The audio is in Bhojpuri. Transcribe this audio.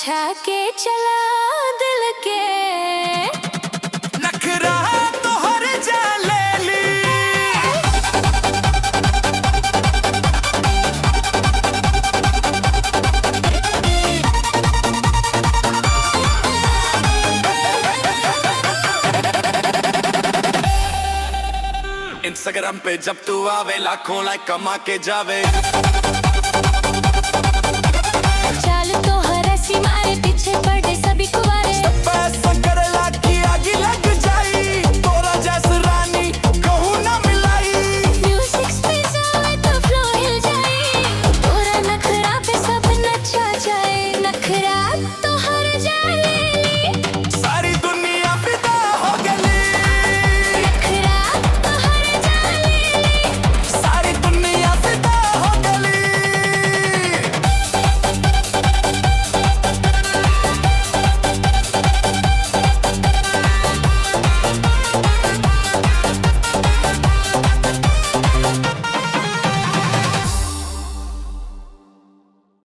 छा के चला दिल के नखरा तो हर जा ले ली। इंस्टाग्राम पे जब तू आवे लाखों लाइक कमा के जावे।